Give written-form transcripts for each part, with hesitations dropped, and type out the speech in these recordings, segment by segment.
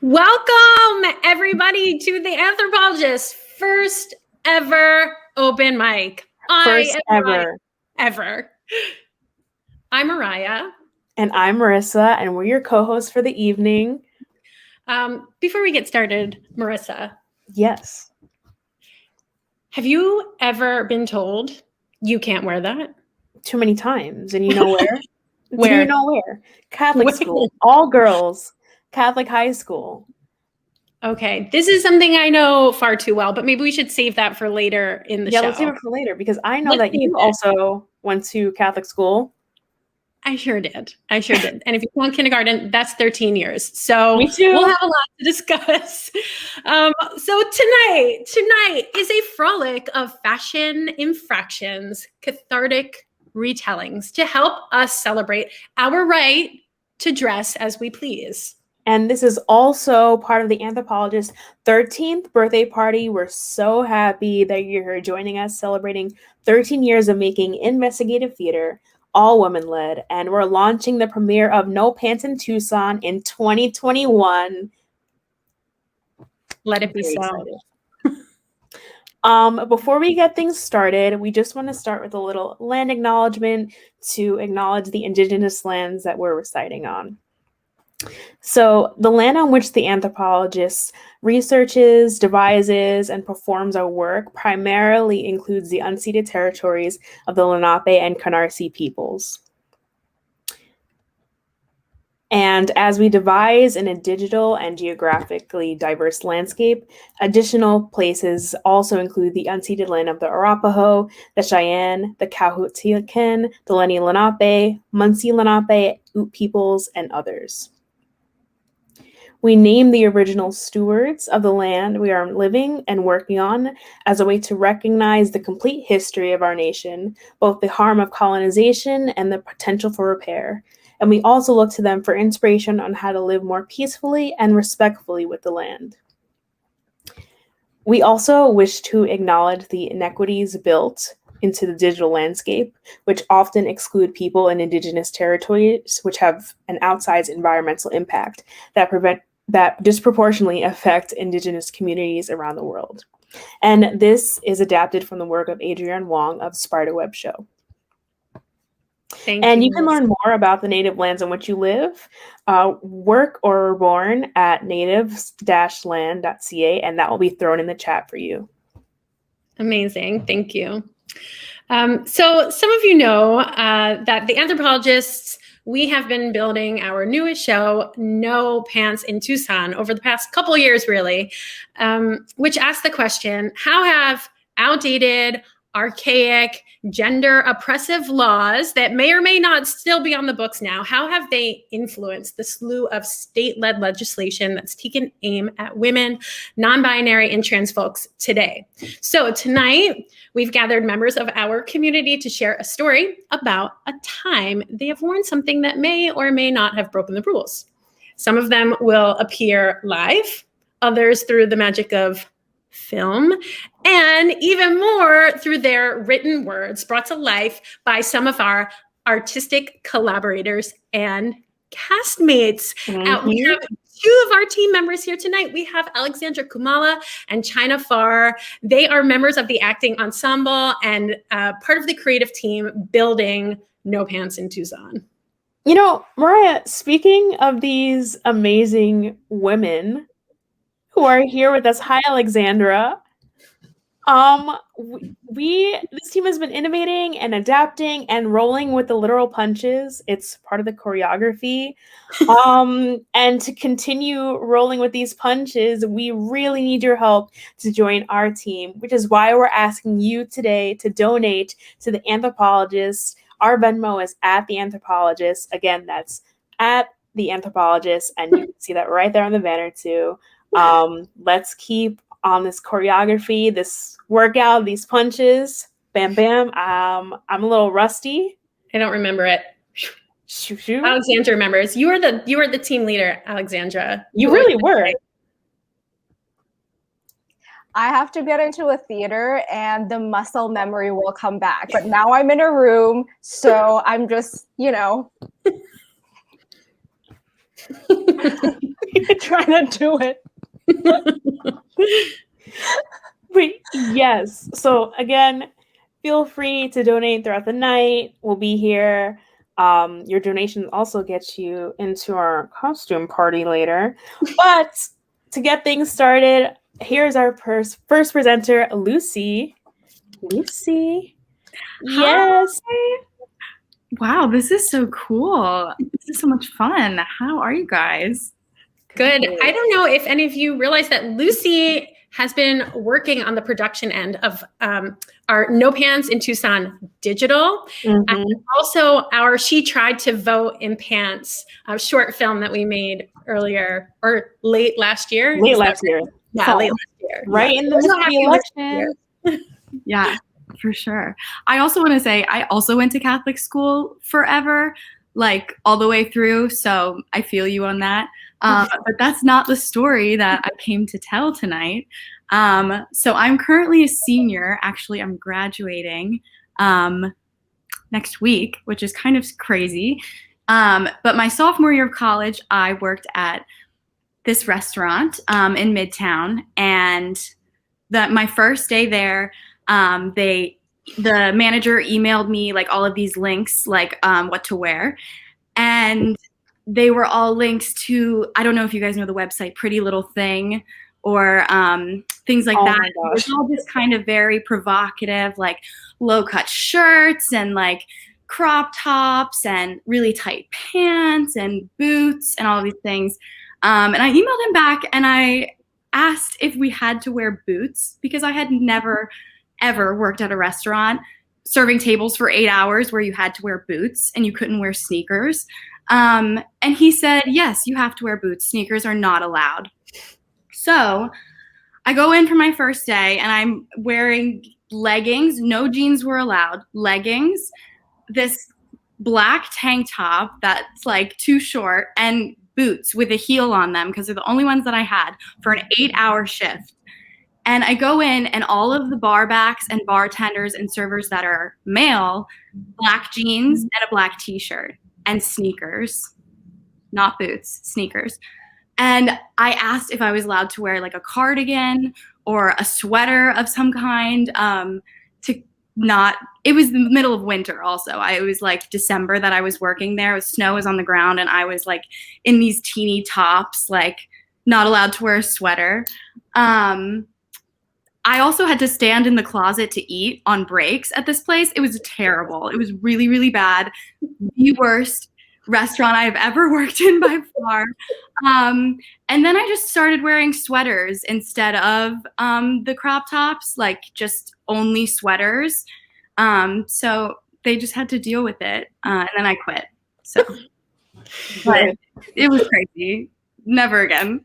Welcome, everybody, to the Anthropologists' first ever open mic. First ever. Ever. I'm Mariah. And I'm Marissa, and we're your co-hosts for the evening. Before we get started, Marissa. Yes. Have you ever been told you can't wear that? Too many times. And you know where? Where? Do you know where? Catholic school. All girls. Catholic high school. Okay. This is something I know far too well, but maybe we should save that for later in the show. Yeah, let's save it for later, because I know that you also went to Catholic school. I sure did. And if you count kindergarten, that's 13 years. So Me too. We'll have a lot to discuss. So tonight is a frolic of fashion infractions, cathartic retellings to help us celebrate our right to dress as we please. And this is also part of the Anthropologists' 13th birthday party. We're so happy that you're here joining us, celebrating 13 years of making investigative theater, all women-led, and we're launching the premiere of No Pants in Tucson in 2021. Let it be so. Before we get things started, we just want to start with a little land acknowledgement to acknowledge the indigenous lands that we're reciting on. So the land on which the Anthropologists researches, devises, and performs our work primarily includes the unceded territories of the Lenape and Canarsie peoples. And as we devise in a digital and geographically diverse landscape, additional places also include the unceded land of the Arapaho, the Cheyenne, the Cahotilcan, the Lenni Lenape, Munsee Lenape, Ute peoples, and others. We name the original stewards of the land we are living and working on as a way to recognize the complete history of our nation, both the harm of colonization and the potential for repair. And we also look to them for inspiration on how to live more peacefully and respectfully with the land. We also wish to acknowledge the inequities built into the digital landscape, which often exclude people in indigenous territories, which have an outsized environmental impact that disproportionately affect indigenous communities around the world. And this is adapted from the work of Adrienne Wong of Spiderweb Show. You can learn more about the native lands on which you live, work, or are born at natives-land.ca, and that will be thrown in the chat for you. Amazing. Thank you. So some of you know that the Anthropologists, we have been building our newest show, No Pants in Tucson, over the past couple of years, really, which asks the question, how have outdated, archaic, gender oppressive laws that may or may not still be on the books now, how have they influenced the slew of state-led legislation that's taken aim at women, non-binary, and trans folks today? So tonight, we've gathered members of our community to share a story about a time they have worn something that may or may not have broken the rules. Some of them will appear live, others through the magic of film, and even more through their written words brought to life by some of our artistic collaborators and castmates. We have two of our team members here tonight. We have Alexandra Kumala and China Farr. They are members of the acting ensemble and part of the creative team building No Pants in Tucson. You know, Mariah, speaking of these amazing women who are here with us, hi, Alexandra. This team has been innovating and adapting and rolling with the literal punches. It's part of the choreography. And to continue rolling with these punches, we really need your help to join our team, which is why we're asking you today to donate to the Anthropologists. Our Venmo is at the Anthropologists. Again, that's at the Anthropologists, and you can see that right there on the banner too. Let's keep on this choreography, this workout, these punches. Bam, bam. I'm a little rusty. I don't remember it. Alexandra remembers. You were the team leader, Alexandra. You really were. I have to get into a theater and the muscle memory will come back. But now I'm in a room, so I'm just, trying to do it. Wait, yes. So again, feel free to donate throughout the night. We'll be here. Your donation also gets you into our costume party later. But to get things started, here's our first presenter, Lucy. Lucy. Yes. Hi. Wow, this is so cool. This is so much fun. How are you guys? Good. I don't know if any of you realize that Lucy has been working on the production end of our No Pants in Tucson digital. And also our She Tried to Vote in Pants short film that we made earlier or late last year. Late last year. Yeah, late last year. Right in the middle of the election. Yeah, for sure. I also want to say I also went to Catholic school forever, like all the way through. So I feel you on that. But that's not the story that I came to tell tonight. So I'm currently a senior. Actually, I'm graduating next week, which is kind of crazy. But my sophomore year of college, I worked at this restaurant in Midtown. And my first day there, the manager emailed me like all of these links, like what to wear. And they were all links to, I don't know if you guys know the website Pretty Little Thing or things like that. It was all just kind of very provocative, like low-cut shirts and like crop tops and really tight pants and boots and all these things. And I emailed him back and I asked if we had to wear boots because I had never, ever worked at a restaurant serving tables for 8 hours where you had to wear boots and you couldn't wear sneakers. And he said, yes, you have to wear boots. Sneakers are not allowed. So I go in for my first day and I'm wearing leggings. No jeans were allowed. Leggings, this black tank top that's like too short, and boots with a heel on them because they're the only ones that I had for an 8-hour shift. And I go in and all of the barbacks and bartenders and servers that are male, black jeans and a black t-shirt and sneakers, not boots, sneakers. And I asked if I was allowed to wear like a cardigan or a sweater of some kind it was the middle of winter also. It was like December that I was working there. Snow was on the ground and I was like in these teeny tops, like not allowed to wear a sweater. I also had to stand in the closet to eat on breaks at this place. It was terrible. It was really, really bad. The worst restaurant I've ever worked in by far. And then I just started wearing sweaters instead of the crop tops, like just only sweaters. So they just had to deal with it. And then I quit. So but it was crazy. Never again.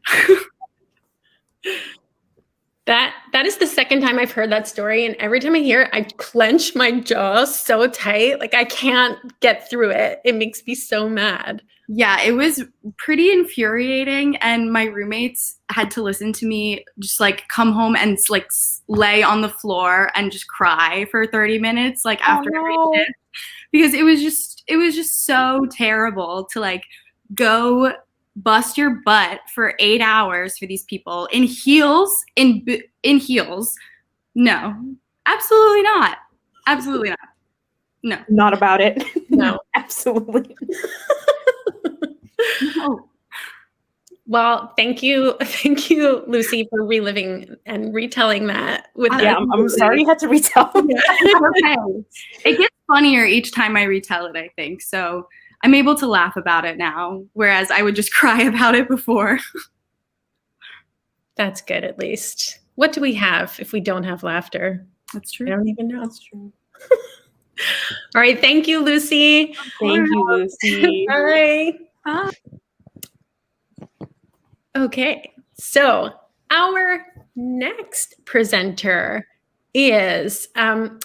That is the second time I've heard that story, and every time I hear it, I clench my jaw so tight, like I can't get through it. It makes me so mad. Yeah, it was pretty infuriating, and my roommates had to listen to me just like come home and like lay on the floor and just cry for 30 minutes, like after every shift, because it was just so terrible to like go bust your butt for 8 hours for these people in heels, in heels. No, absolutely not. Absolutely not. No. Not about it. No. Absolutely. No. Well, thank you, Lucy, for reliving and retelling that. I'm sorry you had to retell. Okay. It gets funnier each time I retell it, I think. So I'm able to laugh about it now, whereas I would just cry about it before. That's good, at least. What do we have if we don't have laughter? That's true. I don't even know. That's true. All right. Thank you, Lucy. Thank you, Lucy. Bye. Bye. Okay. So our next presenter is someone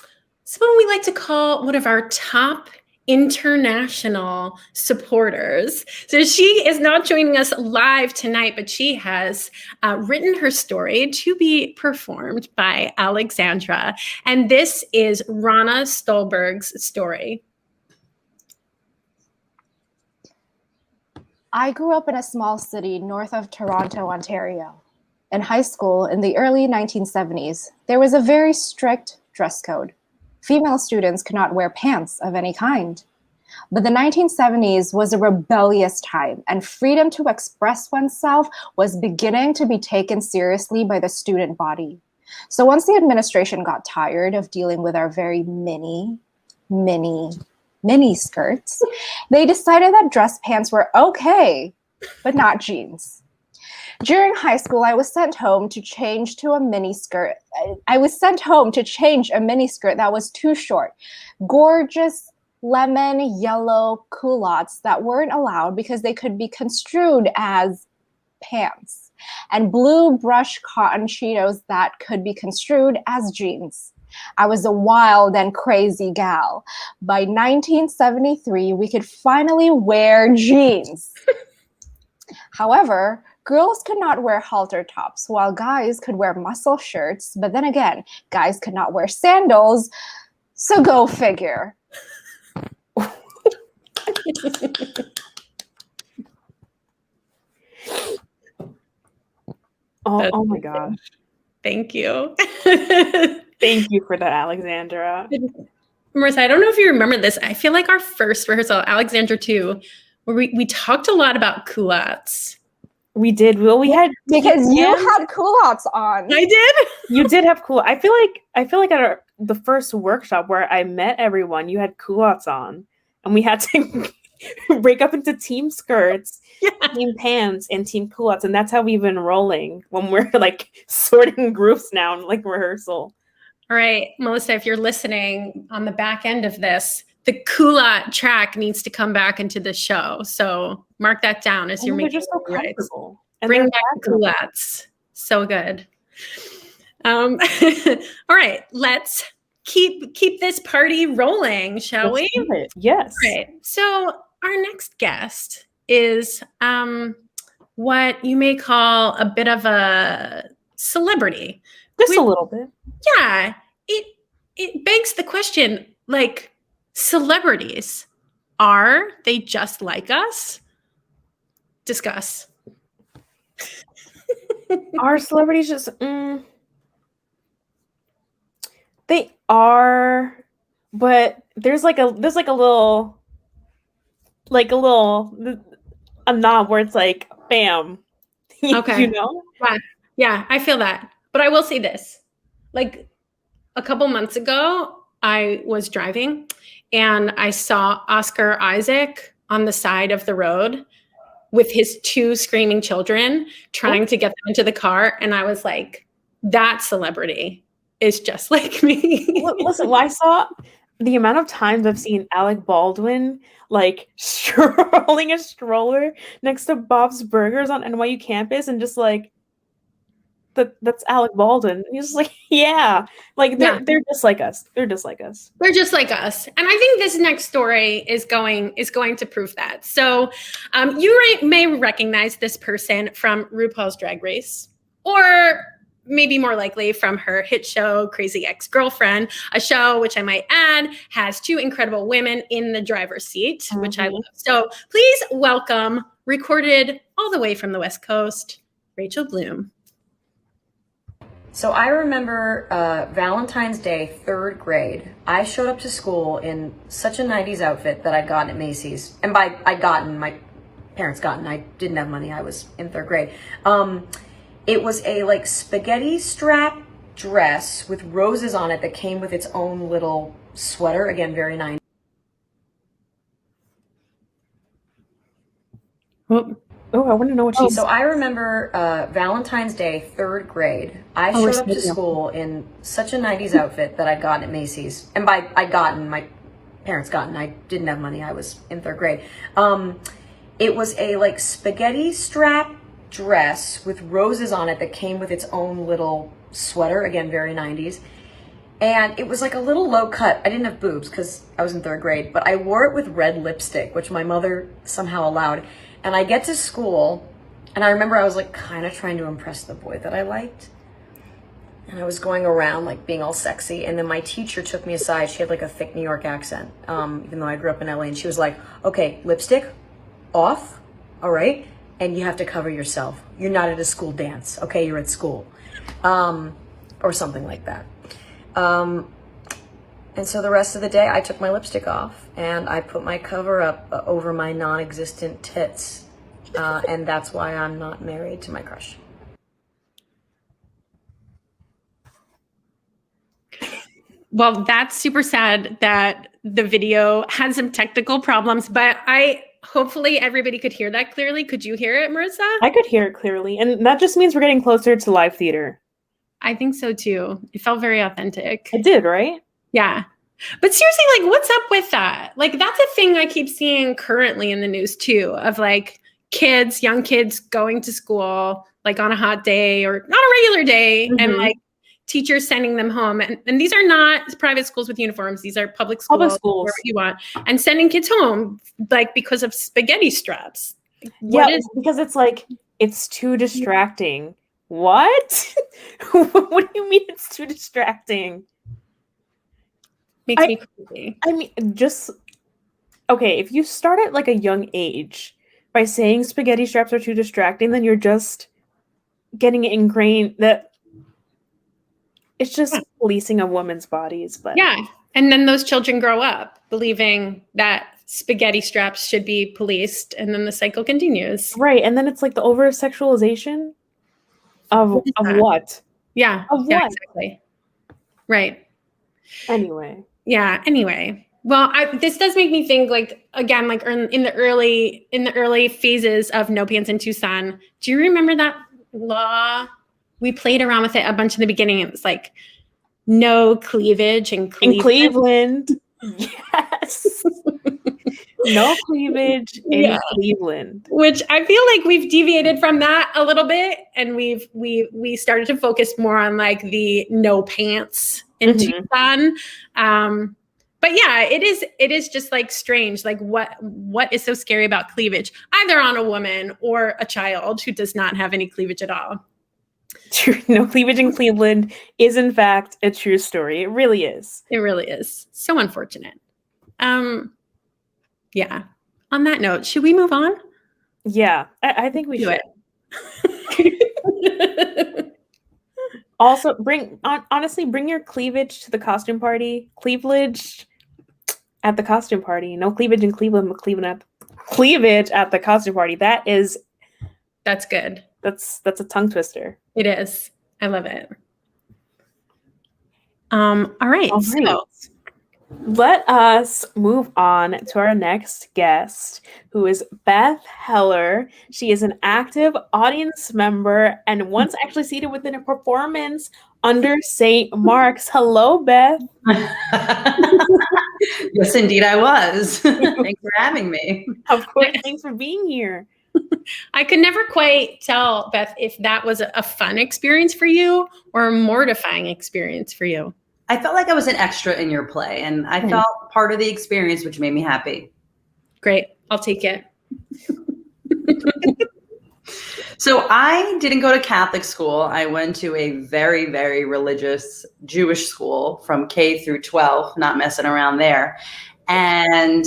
we like to call one of our top international supporters. So she is not joining us live tonight, but she has written her story to be performed by Alexandra. And this is Rana Stolberg's story. I grew up in a small city north of Toronto, Ontario. In high school, in the early 1970s, there was a very strict dress code. Female students could not wear pants of any kind. But the 1970s was a rebellious time, and freedom to express oneself was beginning to be taken seriously by the student body. So once the administration got tired of dealing with our very mini skirts, they decided that dress pants were okay, but not jeans. During high school, I was sent home to change to a mini skirt. I was sent home to change a mini skirt that was too short. Gorgeous lemon yellow culottes that weren't allowed because they could be construed as pants, and blue brush cotton Cheetos that could be construed as jeans. I was a wild and crazy gal. By 1973, we could finally wear jeans. However, girls could not wear halter tops, while guys could wear muscle shirts. But then again, guys could not wear sandals. So go figure. Oh my gosh. Thank you. Thank you for that, Alexandra. Marissa, I don't know if you remember this. I feel like our first rehearsal, Alexandra too, where we talked a lot about culottes. We did. Well, we had because you had culottes on. I did. You did have culottes. I feel like at the first workshop where I met everyone, you had culottes on, and we had to break up into team skirts, team pants, and team culottes, and that's how we've been rolling when we're like sorting groups now in like rehearsal. All right, Melissa, if you're listening on the back end of this, the culotte track needs to come back into the show. So mark that down as you're making just so right. Bring back the culottes. So good. All right, let's keep this party rolling, shall we? Yes. All right. So our next guest is what you may call a bit of a celebrity. Just a little bit. Yeah. It begs the question, like, celebrities, are they just like us? Discuss. Are celebrities just they are, but there's a knob where it's like bam. Okay. You know? Yeah, I feel that. But I will say this. Like a couple months ago, I was driving and I saw Oscar Isaac on the side of the road with his two screaming children trying to get them into the car. And I was like, that celebrity is just like me. Listen, I saw the amount of times I've seen Alec Baldwin like strolling a stroller next to Bob's Burgers on NYU campus and just like, that's Alec Baldwin. He's just like, yeah, like they're just like us. They're just like us. They're just like us. And I think this next story is going to prove that. So you may recognize this person from RuPaul's Drag Race, or maybe more likely from her hit show, Crazy Ex-Girlfriend, a show which I might add has two incredible women in the driver's seat, which I love. So please welcome, recorded all the way from the West Coast, Rachel Bloom. So I remember Valentine's Day, 3rd grade. I showed up to school in such a 90s outfit that I'd gotten at Macy's. And by I'd gotten, my parents gotten, I didn't have money, I was in 3rd grade. It was a like spaghetti strap dress with roses on it that came with its own little sweater. Again, very 90s. Oh, I want to know what she said. So I remember Valentine's Day, 3rd grade. I showed up to school in such a 90s outfit that I'd gotten at Macy's. And by I'd gotten, my parents gotten, I didn't have money, I was in 3rd grade. It was a like spaghetti strap dress with roses on it that came with its own little sweater. Again, very 90s. And it was like a little low cut. I didn't have boobs because I was in 3rd grade, but I wore it with red lipstick, which my mother somehow allowed. And I get to school, and I remember I was like kind of trying to impress the boy that I liked. And I was going around like being all sexy. And then my teacher took me aside. She had like a thick New York accent, even though I grew up in LA. And she was like, okay, lipstick off, all right? And you have to cover yourself. You're not at a school dance, okay? You're at school. Or something like that. And so the rest of the day, I took my lipstick off and I put my cover up over my non-existent tits. And that's why I'm not married to my crush. Well, that's super sad that the video had some technical problems, but hopefully everybody could hear that clearly. Could you hear it, Marissa? I could hear it clearly. And that just means we're getting closer to live theater. I think so too. It felt very authentic. It did, right? Yeah. But seriously, like, what's up with that? Like, that's a thing I keep seeing currently in the news too, of like young kids going to school, like on a hot day or not a regular day, and like teachers sending them home. And these are not private schools with uniforms. These are public schools, wherever you want, and sending kids home, like, because of spaghetti straps. Because it's like, it's too distracting. What? What do you mean it's too distracting? Makes me crazy. I mean, okay, if you start at like a young age by saying spaghetti straps are too distracting, then you're just getting it ingrained that it's just policing of women's bodies. But yeah, and then those children grow up believing that spaghetti straps should be policed, and then the cycle continues. Right, and then it's like the over-sexualization of what? Yeah, of yeah, what? exactly. Right. Anyway. Yeah. Anyway, well, this does make me think, like, again, like in the early phases of No Pants in Tucson. Do you remember that law? We played around with it a bunch in the beginning. It was like no cleavage in Cleveland. Yes. No cleavage in Cleveland. Which I feel like we've deviated from that a little bit, and we started to focus more on like the no pants in Tucson. But yeah, it is just like strange. Like what is so scary about cleavage, either on a woman or a child who does not have any cleavage at all? True. No cleavage in Cleveland is in fact a true story. It really is. It really is. So unfortunate. Yeah. On that note, should we move on? Yeah, I think we should. It. Also, bring your cleavage to the costume party. Cleavage at the costume party. No cleavage in Cleveland, but cleavage at the costume party. That's good. That's a tongue twister. It is. I love it. All right. So let us move on to our next guest, who is Beth Heller. She is an active audience member and once actually seated within a performance under St. Mark's. Hello, Beth. Yes, indeed, I was. Thanks for having me. Of course. Thanks for being here. I could never quite tell, Beth, if that was a fun experience for you or a mortifying experience for you. I felt like I was an extra in your play, and I felt part of the experience, which made me happy. Great. I'll take it. So I didn't go to Catholic school. I went to a very, very religious Jewish school from K through 12, not messing around there. And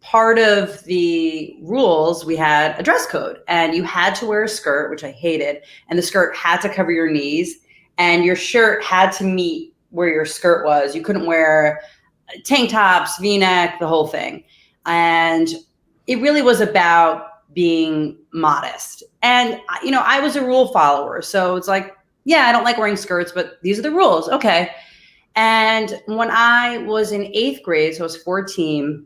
part of the rules, we had a dress code, and you had to wear a skirt, which I hated, and the skirt had to cover your knees, and your shirt had to meet where your skirt was. You couldn't wear tank tops, V-neck, the whole thing. And it really was about being modest. And, you know, I was a rule follower. So it's like, yeah, I don't like wearing skirts, but these are the rules. Okay. And when I was in 8th grade, so I was 14,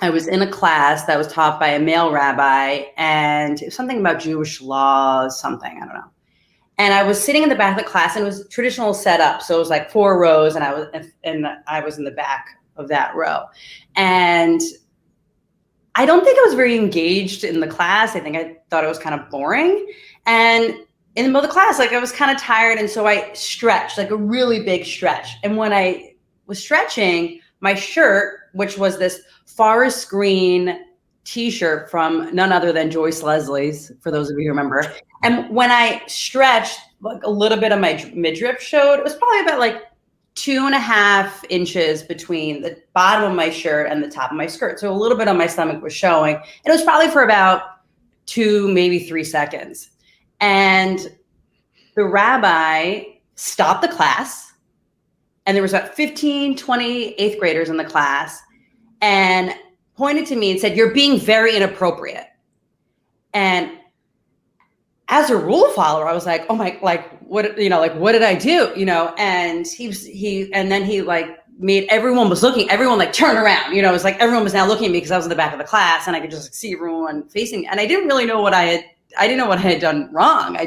I was in a class that was taught by a male rabbi, and it was something about Jewish laws, something, I don't know. And I was sitting in the back of the class, and it was traditional setup. So it was like 4 rows, and I was in the back of that row. And I don't think I was very engaged in the class. I think I thought it was kind of boring. And in the middle of the class, like I was kind of tired. And so I stretched, like a really big stretch. And when I was stretching, my shirt, which was this forest green t-shirt from none other than Joyce Leslie's, for those of you who remember. And when I stretched, like a little bit of my midriff showed. It was probably about like 2.5 inches between the bottom of my shirt and the top of my skirt. So a little bit of my stomach was showing. And it was probably for about 2, maybe 3 seconds. And the rabbi stopped the class, and there was about 15, 20 eighth graders in the class, and pointed to me and said, "You're being very inappropriate." And as a rule follower, I was like, "Oh my, like what, like what did I do?" And then he like made everyone was looking, everyone like turned around, it was like everyone was now looking at me because I was in the back of the class and I could just see everyone facing me. And I didn't really know I didn't know what I had done wrong.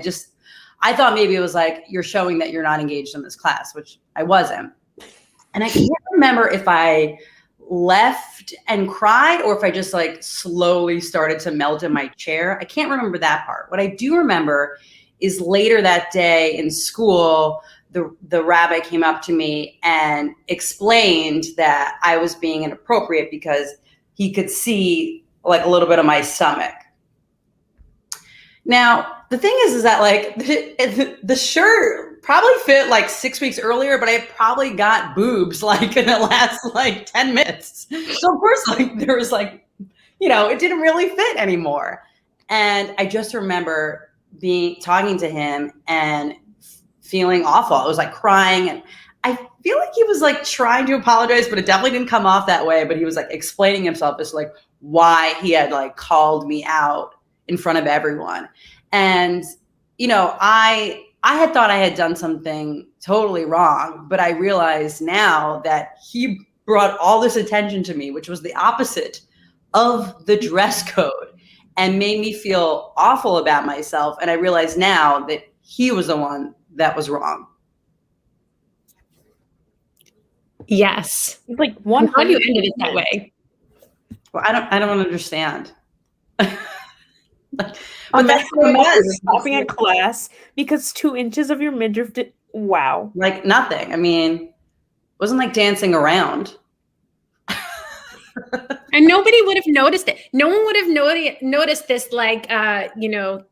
I thought maybe it was like, you're showing that you're not engaged in this class, which I wasn't. And I can't remember if I left and cried or if I just like slowly started to melt in my chair. I can't remember that part. What I do remember is later that day in school, the rabbi came up to me and explained that I was being inappropriate because he could see like a little bit of my stomach. Now, the thing is that like the shirt probably fit like 6 weeks earlier, but I probably got boobs like in the last like 10 minutes. So of course, like there was like, it didn't really fit anymore. And I just remember talking to him and feeling awful. I was like crying, and I feel like he was like trying to apologize, but it definitely didn't come off that way. But he was like explaining himself as like why he had like called me out in front of everyone. And, I had thought I had done something totally wrong, but I realized now that he brought all this attention to me, which was the opposite of the dress code, and made me feel awful about myself. And I realize now that he was the one that was wrong. Yes. Like Why do you ended it that way? Well, I don't understand. But that's what it was. Stopping at class because 2 inches of your midriff wow. Like nothing. I mean, it wasn't like dancing around. And nobody would have noticed it. No one would have noticed this like,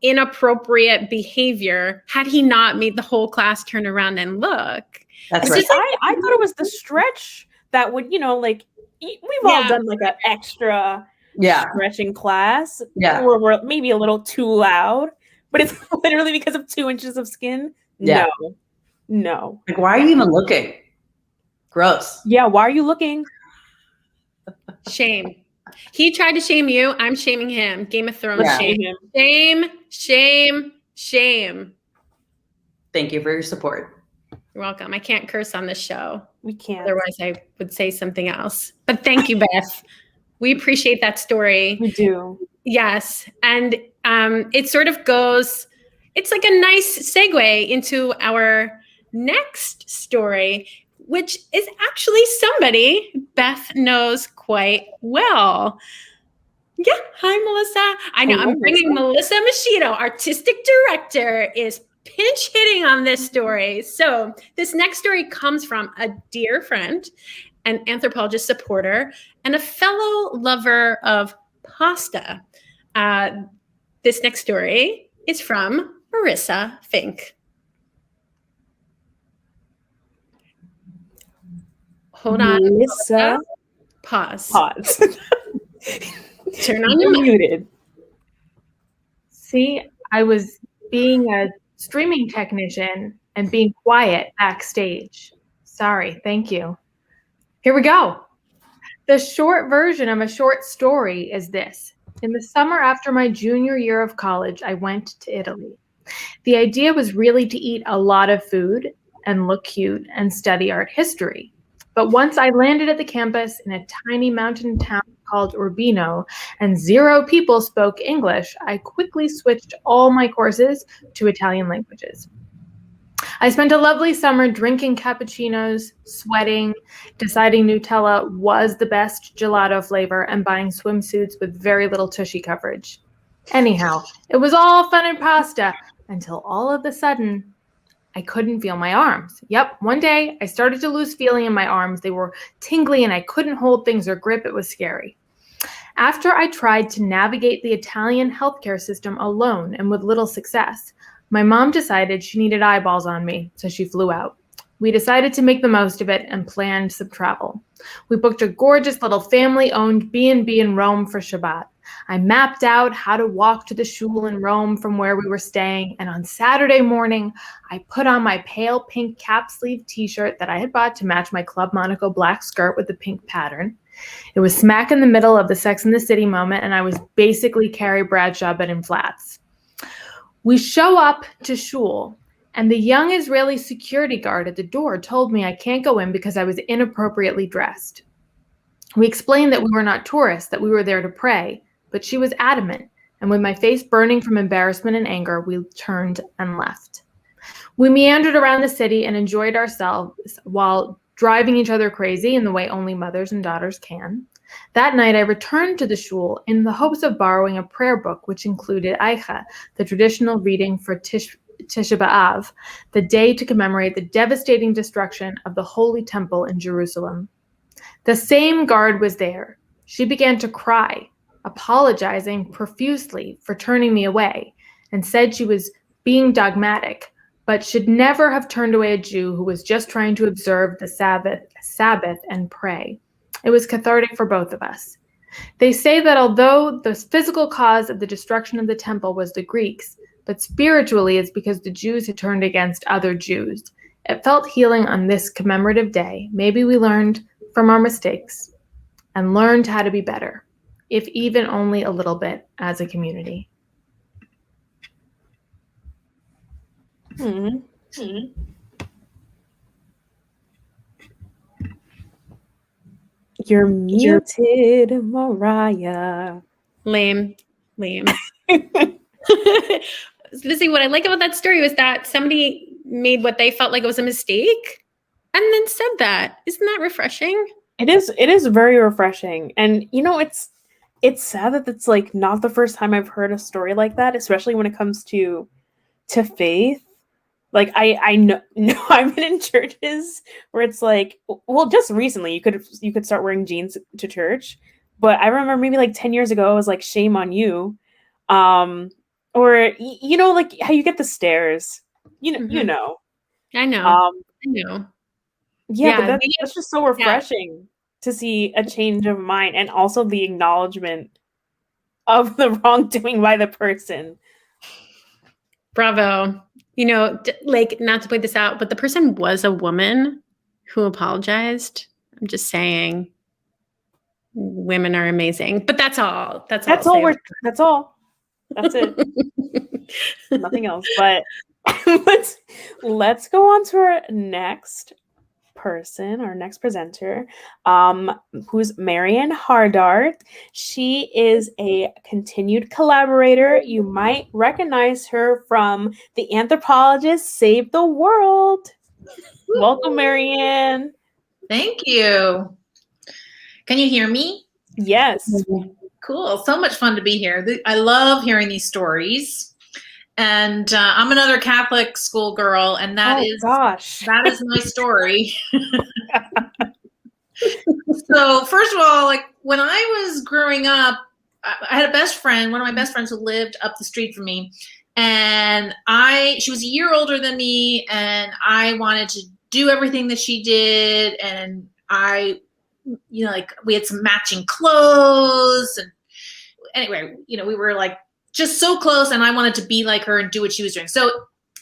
inappropriate behavior had he not made the whole class turn around and look. That's right. I thought it was the stretch that would, like we've all done like an extra stretching class. Yeah. Or we're maybe a little too loud, but it's literally because of 2 inches of skin. Yeah. No. Like, why are you even looking? Gross. Yeah. Why are you looking? Shame. He tried to shame you. I'm shaming him. Game of Thrones shame. Shame. Thank you for your support. You're welcome. I can't curse on this show. We can't. Otherwise, I would say something else. But thank you, Beth. We appreciate that story. We do. Yes. And it sort of goes, it's like a nice segue into our next story, which is actually somebody Beth knows quite well. Yeah. Hi, Melissa. I know. I'm bringing Melissa Machito, artistic director, is pinch hitting on this story. So this next story comes from a dear friend, an anthropologist supporter, and a fellow lover of pasta. This next story is from Marissa Fink. Hold on. Melissa. Pause. Turn on your mic. Muted. See, I was being a streaming technician and being quiet backstage. Sorry, thank you. Here we go. The short version of a short story is this. In the summer after my junior year of college, I went to Italy. The idea was really to eat a lot of food and look cute and study art history. But once I landed at the campus in a tiny mountain town called Urbino and 0 people spoke English, I quickly switched all my courses to Italian languages. I spent a lovely summer drinking cappuccinos, sweating, deciding Nutella was the best gelato flavor, and buying swimsuits with very little tushy coverage. Anyhow, it was all fun and pasta until all of a sudden, I couldn't feel my arms. Yep, one day I started to lose feeling in my arms. They were tingly and I couldn't hold things or grip. It was scary. After I tried to navigate the Italian healthcare system alone and with little success, my mom decided she needed eyeballs on me, so she flew out. We decided to make the most of it and planned some travel. We booked a gorgeous little family-owned B&B in Rome for Shabbat. I mapped out how to walk to the shul in Rome from where we were staying, and on Saturday morning, I put on my pale pink cap sleeve t-shirt that I had bought to match my Club Monaco black skirt with the pink pattern. It was smack in the middle of the Sex and the City moment, and I was basically Carrie Bradshaw but in flats. We show up to shul, and the young Israeli security guard at the door told me I can't go in because I was inappropriately dressed. We explained that we were not tourists, that we were there to pray, but she was adamant, and with my face burning from embarrassment and anger, we turned and left. We meandered around the city and enjoyed ourselves while driving each other crazy in the way only mothers and daughters can. That night, I returned to the shul in the hopes of borrowing a prayer book, which included Eicha, the traditional reading for Tisha B'Av, the day to commemorate the devastating destruction of the Holy Temple in Jerusalem. The same guard was there. She began to cry, apologizing profusely for turning me away, and said she was being dogmatic, but should never have turned away a Jew who was just trying to observe the Sabbath and pray. It was cathartic for both of us. They say that although the physical cause of the destruction of the temple was the Greeks, but spiritually it's because the Jews had turned against other Jews. It felt healing on this commemorative day. Maybe we learned from our mistakes and learned how to be better, if even only a little bit, as a community. You're muted, Mariah. Lame. Lizzie, what I like about that story was that somebody made what they felt like it was a mistake and then said that. Isn't that refreshing? It is very refreshing. And it's sad that it's like not the first time I've heard a story like that, especially when it comes to faith. Like I know I've been in churches where it's like, well, just recently you could start wearing jeans to church, but I remember maybe like 10 years ago it was like shame on you, or like how you get the stares, you know. I know. Yeah, but that's just so refreshing to see a change of mind and also the acknowledgement of the wrongdoing by the person. Bravo. Like, not to point this out, but the person was a woman who apologized. I'm just saying, women are amazing. But that's all. That's all. That's it. Nothing else. But let's go on to our next person, our next presenter, who's Marian Hardart. She is a continued collaborator. You might recognize her from the Anthropologists Save the World. Welcome, Marian. Thank you. Can you hear me? Yes. Cool. So much fun to be here. I love hearing these stories. And I'm another Catholic school girl, and that is my story. So first of all, like when I was growing up, I had a best friend, one of my best friends who lived up the street from me, and she was a year older than me, and I wanted to do everything that she did, and like we had some matching clothes, and anyway, we were like just so close, and I wanted to be like her and do what she was doing. So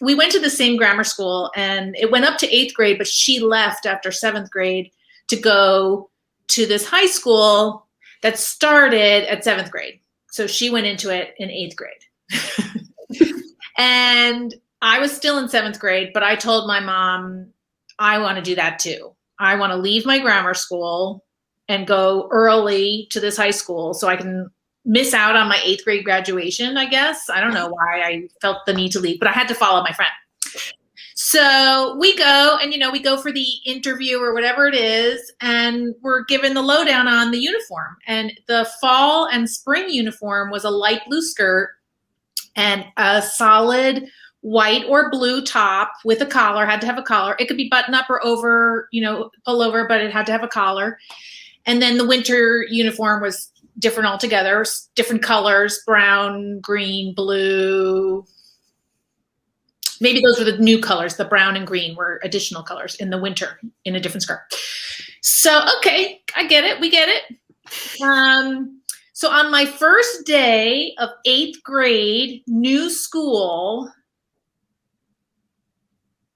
we went to the same grammar school, and it went up to 8th grade, but she left after 7th grade to go to this high school that started at 7th grade. So she went into it in 8th grade. And I was still in 7th grade, but I told my mom, I want to do that too. I want to leave my grammar school and go early to this high school so I can miss out on my 8th grade graduation, I guess. I don't know why I felt the need to leave, but I had to follow my friend. So we go, and we go for the interview or whatever it is, and we're given the lowdown on the uniform. And the fall and spring uniform was a light blue skirt and a solid white or blue top with a collar. Had to have a collar. It could be button up or over, pull over, but it had to have a collar. And then the winter uniform was different altogether, different colors, brown, green, blue. Maybe those were the new colors. The brown and green were additional colors in the winter in a different skirt. So, okay, I get it. We get it. So on my first day of 8th grade, new school,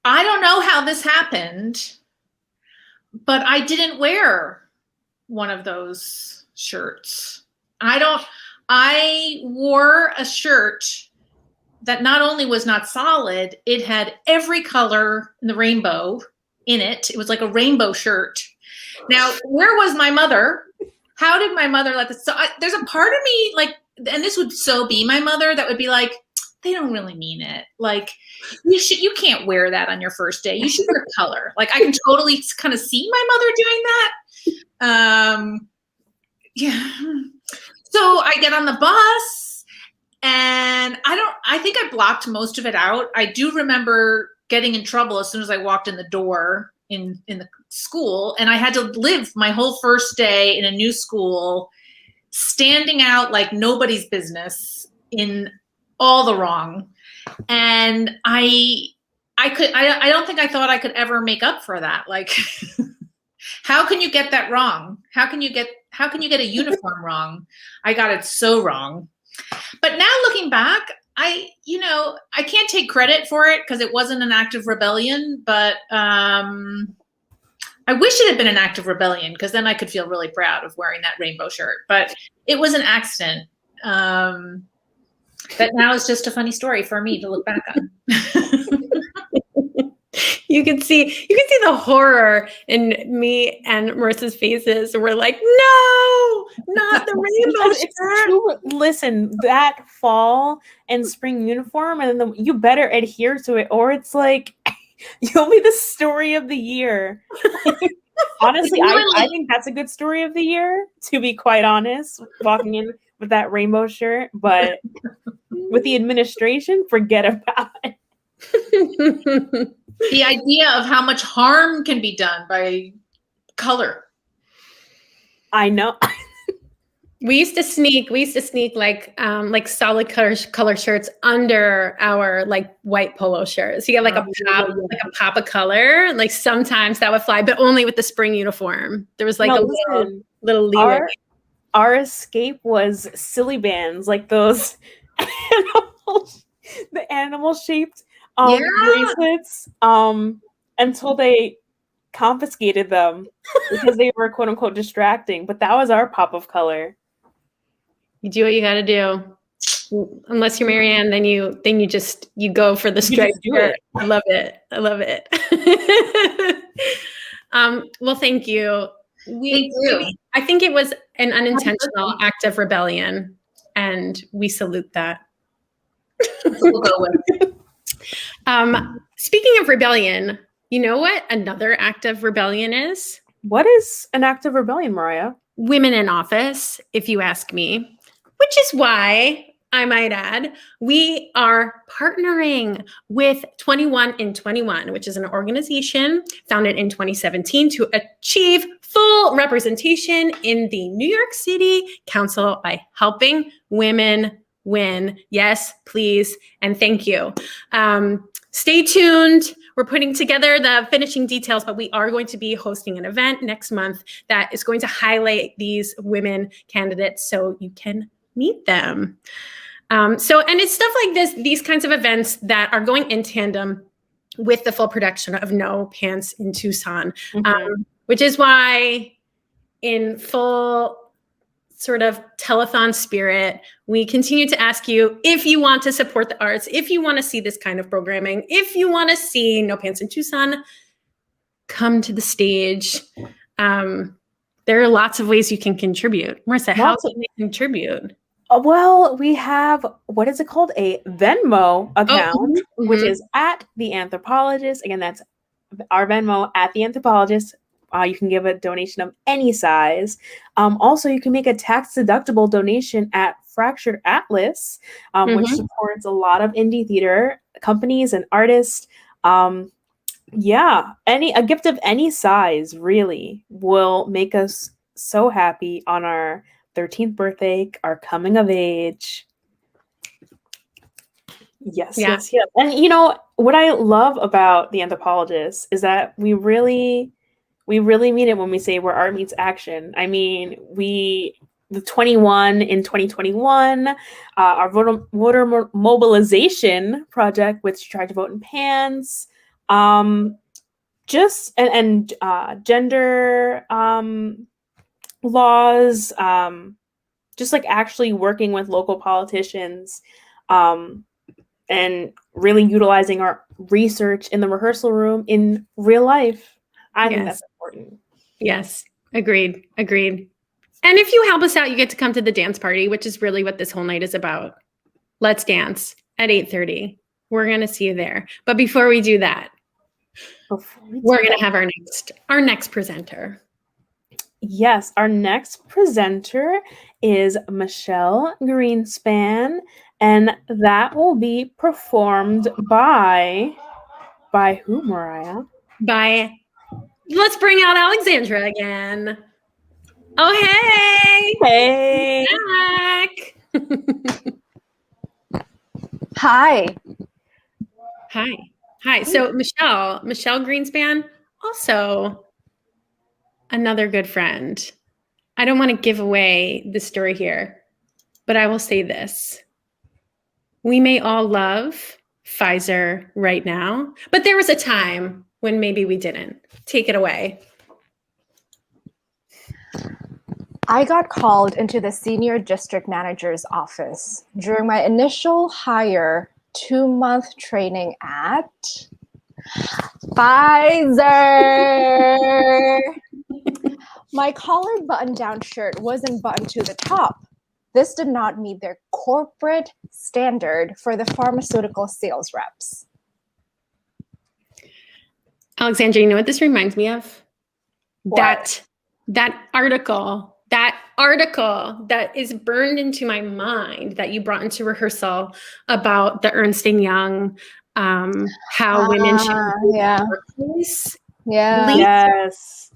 I don't know how this happened, but I didn't wear one of those shirts. I wore a shirt that not only was not solid, it had every color in the rainbow in it. It was like a rainbow shirt. Now, where was my mother? How did my mother let this? So there's a part of me like, and this would so be my mother, that would be like, they don't really mean it. Like, you can't wear that on your first day. You should wear color. Like, I can totally kind of see my mother doing that. Yeah. So I get on the bus, and I think I blocked most of it out. I do remember getting in trouble as soon as I walked in the door in the school, and I had to live my whole first day in a new school, standing out like nobody's business in all the wrong. And I don't think I thought I could ever make up for that. Like, how can you get that wrong? How can you get a uniform wrong? I got it so wrong. But now looking back, I can't take credit for it because it wasn't an act of rebellion, but I wish it had been an act of rebellion, because then I could feel really proud of wearing that rainbow shirt. But it was an accident. That now is just a funny story for me to look back on. You can see the horror in me and Marissa's faces. We're like, no, not the rainbow shirt. Listen, that fall and spring uniform, and then you better adhere to it, or it's like you'll be the story of the year. Honestly, I think that's a good story of the year, to be quite honest, walking in with that rainbow shirt. But with the administration, forget about it. The idea of how much harm can be done by color. I know. We used to sneak like solid color shirts under our like white polo shirts. You get like a pop of color. Like sometimes that would fly, but only with the spring uniform. There was like little leeway. Our escape was silly bands, like those the animal shaped bracelets. Until they confiscated them because they were quote unquote distracting. But that was our pop of color. You do what you got to do. Unless you're Marianne, then you go for the striped shirt. I love it. Well, thank you. Thank you. I think it was an unintentional act of rebellion, and we salute that. We'll go with it. Speaking of rebellion, you know what another act of rebellion is? What is an act of rebellion, Mariah? Women in office, if you ask me. Which is why, I might add, we are partnering with 21 in 21, which is an organization founded in 2017 to achieve full representation in the New York City Council by helping women win. Yes, please, and thank you. Stay tuned. We're putting together the finishing details, but we are going to be hosting an event next month that is going to highlight these women candidates so you can meet them. And it's stuff like this, these kinds of events that are going in tandem with the full production of No Pants in Tucson, which is why in full sort of telethon spirit, we continue to ask you if you want to support the arts, if you want to see this kind of programming, if you want to see No Pants in Tucson, come to the stage. There are lots of ways you can contribute. Marissa, how can you contribute? Well, we have, what is it called? A Venmo account, which is at The Anthropologists. Again, that's our Venmo at The Anthropologists. You can give a donation of any size. Also, you can make a tax-deductible donation at Fractured Atlas, which supports a lot of indie theater companies and artists. A gift of any size really will make us so happy on our 13th birthday, our coming of age. Yes. And you know, what I love about The Anthropologists is that we really mean it when we say where art meets action. I mean, we the 21 in 2021, our voter mobilization project, which tried to vote in pants, gender laws, just like actually working with local politicians, and really utilizing our research in the rehearsal room in real life. I think that's important. Yes, agreed. And if you help us out, you get to come to the dance party, which is really what this whole night is about. Let's dance at 8:30. We're going to see you there. But before we do that, we're going to have our next presenter. Yes, our next presenter is Michelle Greenspan, and that will be performed by who, Mariah? Let's bring out Alexandra again. Oh, hey. Back. Hi. So Michelle Greenspan, also another good friend. I don't want to give away the story here, but I will say this. We may all love Pfizer right now, but there was a time when maybe we didn't. Take it away. I got called into the senior district manager's office during my initial hire 2-month training at Pfizer. My collared button-down shirt wasn't buttoned to the top. This did not meet their corporate standard for the pharmaceutical sales reps. Alexandra, you know what this reminds me of? What? That article that is burned into my mind that you brought into rehearsal about the Ernst & Young, how women should be in the workplace. Yeah. Yes.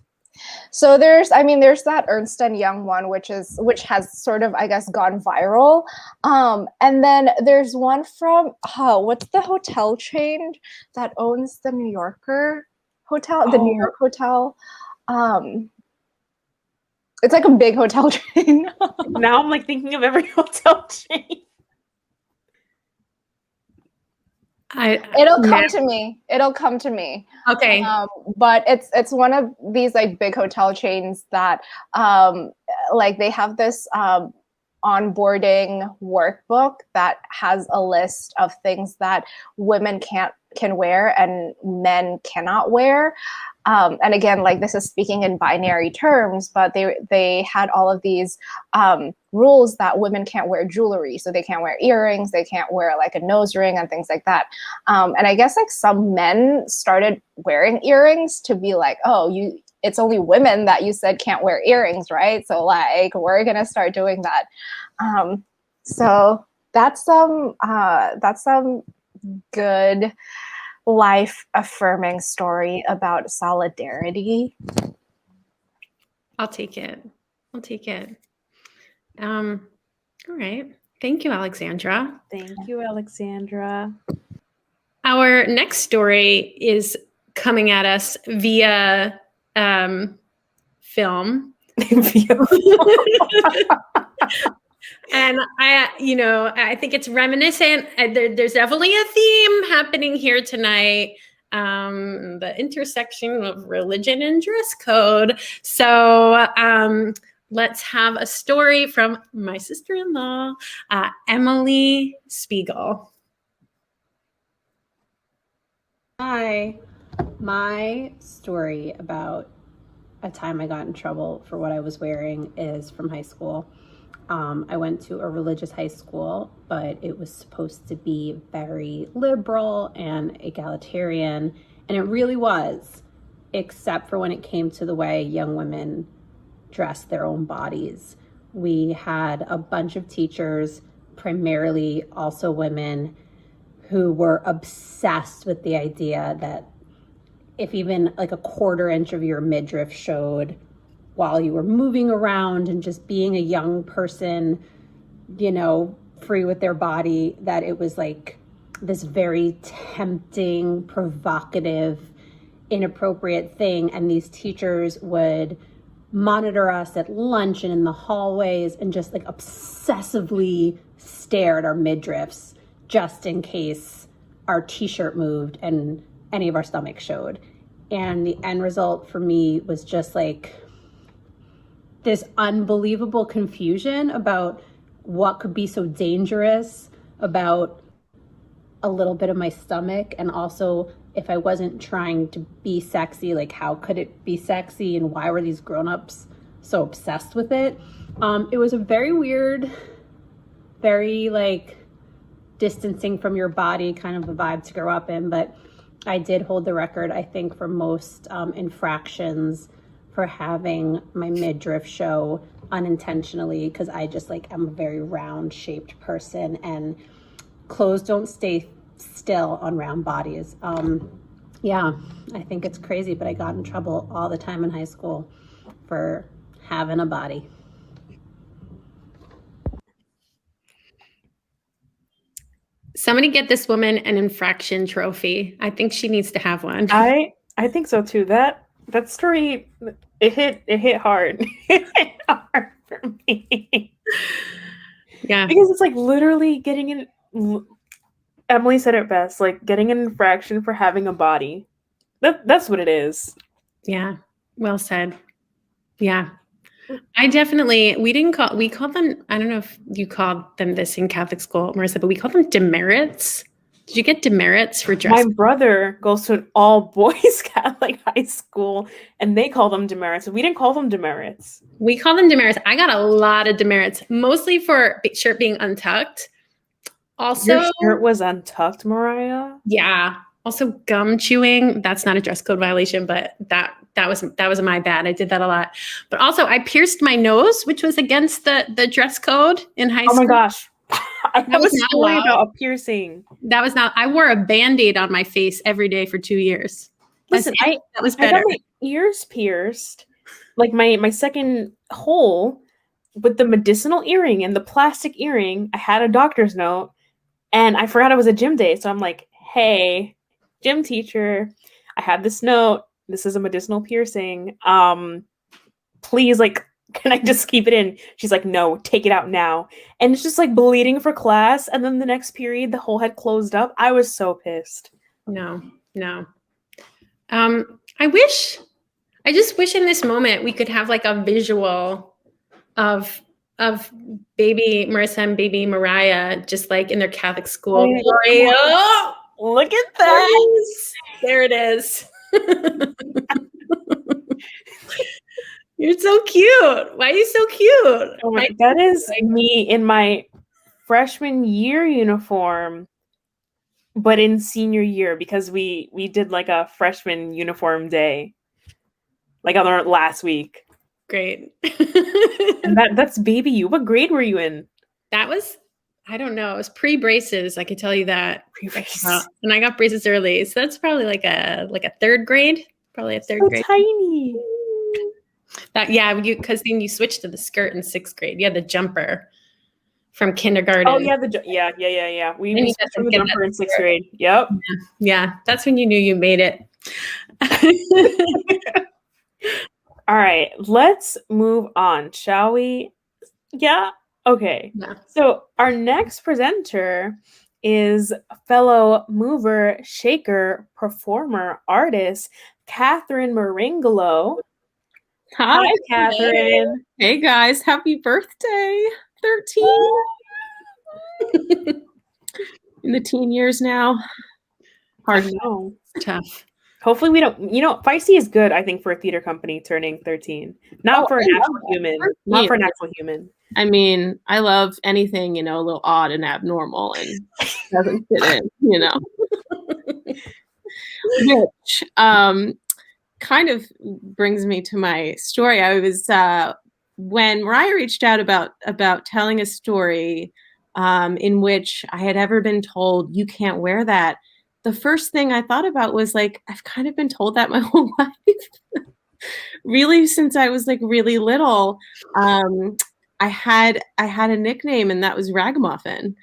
So there's that Ernst & Young one, which has sort of, I guess, gone viral. And then there's one from, what's the hotel chain that owns the New Yorker hotel, the New York hotel? It's like a big hotel chain. Now I'm like thinking of every hotel chain. It'll come to me. Okay. But it's one of these like big hotel chains that like they have this onboarding workbook that has a list of things that women can wear and men cannot wear. And again, like this is speaking in binary terms, but they had all of these rules that women can't wear jewelry. So they can't wear earrings, they can't wear like a nose ring and things like that. And I guess like some men started wearing earrings to be like, it's only women that you said can't wear earrings, right? So like we're gonna start doing that. So that's some good life affirming story about solidarity. I'll take it. All right. Thank you, Alexandra. Thank you, Alexandra. Our next story is coming at us via film. And I think it's reminiscent. There's definitely a theme happening here tonight. The intersection of religion and dress code. So let's have a story from my sister-in-law, Emily Spiegel. Hi. My story about a time I got in trouble for what I was wearing is from high school. I went to a religious high school, but it was supposed to be very liberal and egalitarian, and it really was, except for when it came to the way young women dressed their own bodies. We had a bunch of teachers, primarily also women, who were obsessed with the idea that if even like a 1/4 inch of your midriff showed while you were moving around and just being a young person, free with their body, that it was like this very tempting, provocative, inappropriate thing. And these teachers would monitor us at lunch and in the hallways and just like obsessively stare at our midriffs just in case our t-shirt moved and any of our stomach showed. And the end result for me was just like this unbelievable confusion about what could be so dangerous about a little bit of my stomach, and also if I wasn't trying to be sexy, like how could it be sexy and why were these grown-ups so obsessed with it? It was a very weird, very like distancing from your body kind of a vibe to grow up in, but I did hold the record, I think, for most infractions for having my midriff show unintentionally, because I just like am a very round shaped person and clothes don't stay still on round bodies. Yeah, I think it's crazy, but I got in trouble all the time in high school for having a body. Somebody get this woman an infraction trophy. I think she needs to have one. I think so too. That story, it hit hard. It hit hard for me. Yeah. Because it's like literally getting in. Emily said it best, like getting an infraction for having a body. That's what it is. Yeah. Well said. Yeah. We called them, I don't know if you called them this in Catholic school, Marissa, but we called them demerits. Did you get demerits for dress? My brother goes to an all-boys Catholic high school, and they call them demerits. We didn't call them demerits. We call them demerits. I got a lot of demerits, mostly for shirt being untucked. Also, your shirt was untucked, Mariah? Yeah. Also, gum chewing. That's not a dress code violation, but that was my bad. I did that a lot. But also, I pierced my nose, which was against the dress code in high school. Oh my gosh. I have a story about a piercing. That was not. I wore a Band-Aid on my face every day for 2 years. Listen, that was better. I got my ears pierced, like my second hole, with the medicinal earring and the plastic earring. I had a doctor's note, and I forgot it was a gym day. So I'm like, hey, gym teacher, I had this note. This is a medicinal piercing. Please, like, can I just keep it in? She's like, no, take it out now. And it's just like bleeding for class. And then the next period, the hole had closed up. I was so pissed. No. I just wish in this moment we could have like a visual of baby Marissa and baby Mariah just like in their Catholic school. Oh, look at that. There it is. You're so cute. Why are you so cute? Oh my, that is me in my freshman year uniform, but in senior year, because we did like a freshman uniform day, like on our last week. Great. And that's baby you. What grade were you in? That was, I don't know. It was pre-braces. I could tell you that. Pre-braces. And I got braces early, so that's probably like a third grade. Probably a third grade. Tiny. Because then you switched to the skirt in 6th grade. You had the jumper from kindergarten. Oh yeah, yeah. We switched from the jumper in 6th grade. Yep. Yeah, that's when you knew you made it. All right, let's move on, shall we? Yeah. Okay. Yeah. So our next presenter is fellow mover, shaker, performer, artist, Catherine Maringolo. Hi, Catherine. Hey guys, happy birthday. 13. In the teen years now. Hard to know. Tough. Hopefully we don't, feisty is good, I think, for a theater company turning 13. Not for an actual human. Not for an actual human. I mean, I love anything, a little odd and abnormal and doesn't fit in, Which kind of brings me to my story. I was when Mariah reached out about telling a story in which I had ever been told you can't wear that. The first thing I thought about was like, I've kind of been told that my whole life. Really, since I was like really little, I had a nickname, and that was Ragamuffin.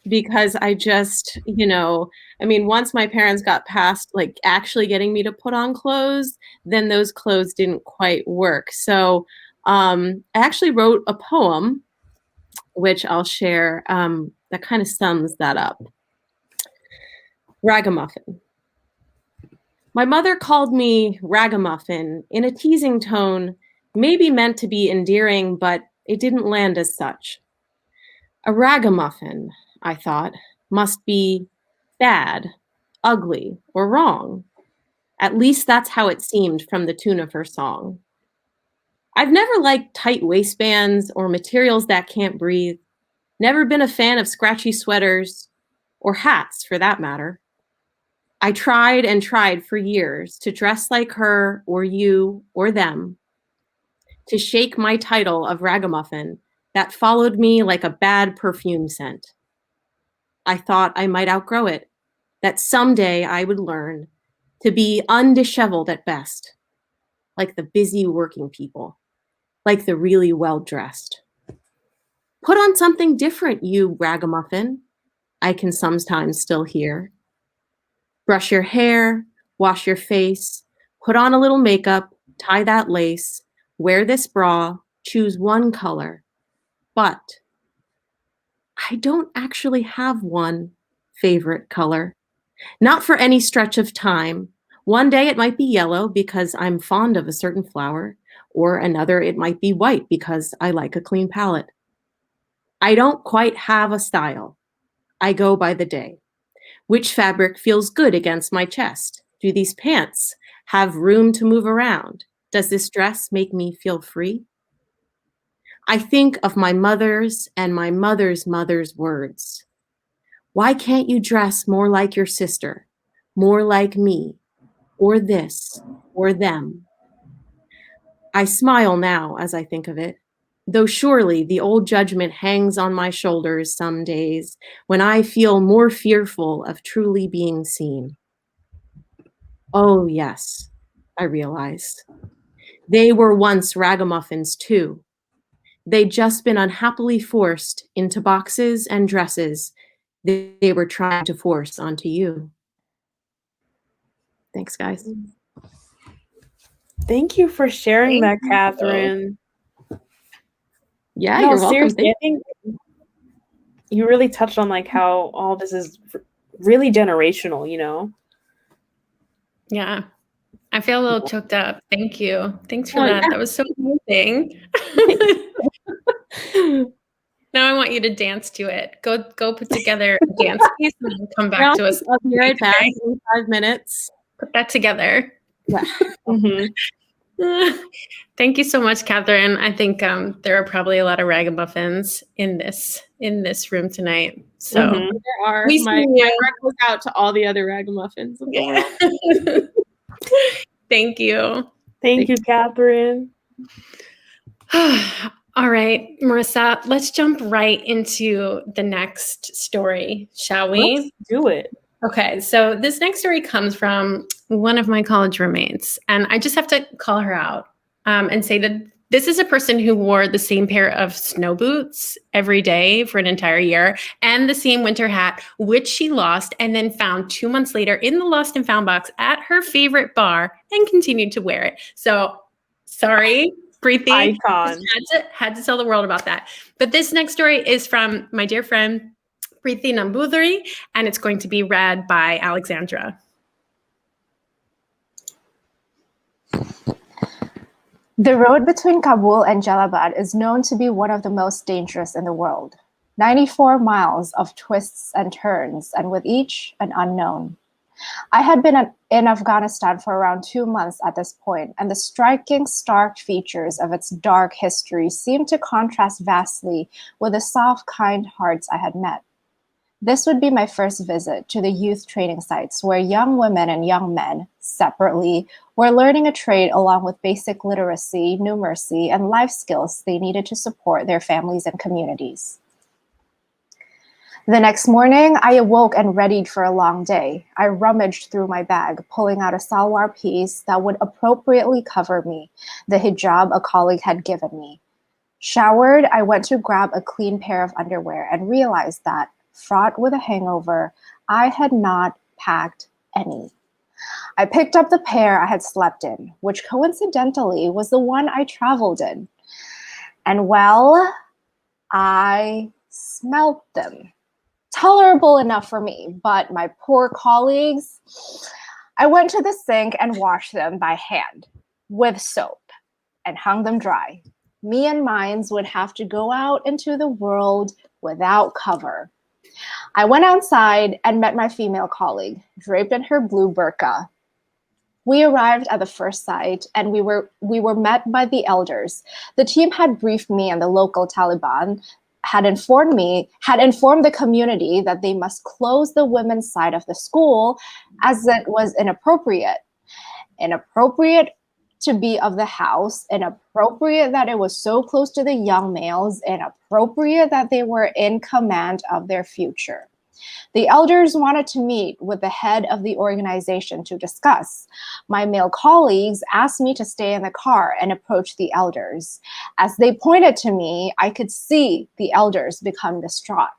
because I just, I mean, once my parents got past like actually getting me to put on clothes, then those clothes didn't quite work. So I actually wrote a poem, which I'll share, that kind of sums that up. Ragamuffin. My mother called me ragamuffin in a teasing tone, maybe meant to be endearing, but it didn't land as such. A ragamuffin, I thought, must be bad, ugly, or wrong. At least that's how it seemed from the tune of her song. I've never liked tight waistbands or materials that can't breathe. Never been a fan of scratchy sweaters, or hats for that matter. I tried and tried for years to dress like her or you or them, to shake my title of ragamuffin that followed me like a bad perfume scent. I thought I might outgrow it, that someday I would learn to be undisheveled at best, like the busy working people, like the really well-dressed. Put on something different, you ragamuffin, I can sometimes still hear. Brush your hair, wash your face, put on a little makeup, tie that lace, wear this bra, choose one color. But I don't actually have one favorite color. Not for any stretch of time. One day it might be yellow because I'm fond of a certain flower, or another it might be white because I like a clean palette. I don't quite have a style. I go by the day. Which fabric feels good against my chest? Do these pants have room to move around? Does this dress make me feel free? I think of my mother's and my mother's mother's words. Why can't you dress more like your sister, more like me, or this, or them? I smile now as I think of it, though surely the old judgment hangs on my shoulders some days when I feel more fearful of truly being seen. Oh, yes, I realize. They were once ragamuffins too. They'd just been unhappily forced into boxes and dresses they were trying to force onto you. Thanks, guys. Thank you for sharing Thank that, Catherine. Yeah, No, you're welcome. seriously, I think you really touched on like how all this is really generational, Yeah. I feel a little choked up. Thank you. Thanks for Oh, that. yeah. That was so amazing. Now I want you to dance to it. Go put together a dance piece and then come back to us. I'll be right back in 5 minutes. Put that together. Yeah. Thank you so much, Catherine. I think there are probably a lot of ragamuffins in this room tonight. So There are. we My see you. heart goes out to all the other ragamuffins of the world. Thank you. Thank you, Catherine. All right, Marissa, let's jump right into the next story, shall we? Let's do it. Okay, so this next story comes from one of my college roommates, and I just have to call her out and say that this is a person who wore the same pair of snow boots every day for an entire year and the same winter hat, which she lost and then found 2 months later in the lost and found box at her favorite bar and continued to wear it. So, sorry, Preeti. Icon. Had to tell the world about that. But this next story is from my dear friend, Preeti Nambudhuri, and it's going to be read by Alexandra. The road between Kabul and Jalabad is known to be one of the most dangerous in the world. 94 miles of twists and turns, and with each an unknown. I had been in Afghanistan for around 2 months at this point, and the striking, stark features of its dark history seemed to contrast vastly with the soft, kind hearts I had met. This would be my first visit to the youth training sites where young women and young men, separately, were learning a trade along with basic literacy, numeracy, and life skills they needed to support their families and communities. The next morning, I awoke and readied for a long day. I rummaged through my bag, pulling out a salwar piece that would appropriately cover me, the hijab a colleague had given me. Showered, I went to grab a clean pair of underwear and realized that, fraught with a hangover, I had not packed any. I picked up the pair I had slept in, which coincidentally was the one I traveled in. And well, I smelled them. Tolerable enough for me, but my poor colleagues, I went to the sink and washed them by hand with soap and hung them dry. Me and mines would have to go out into the world without cover. I went outside and met my female colleague, draped in her blue burqa. We arrived at the first site and we were met by the elders. The team had briefed me and the local Taliban had informed the community that they must close the women's side of the school as it was inappropriate. Inappropriate to be of the house, inappropriate that it was so close to the young males, inappropriate that they were in command of their future. The elders wanted to meet with the head of the organization to discuss. My male colleagues asked me to stay in the car and approach the elders. As they pointed to me, I could see the elders become distraught.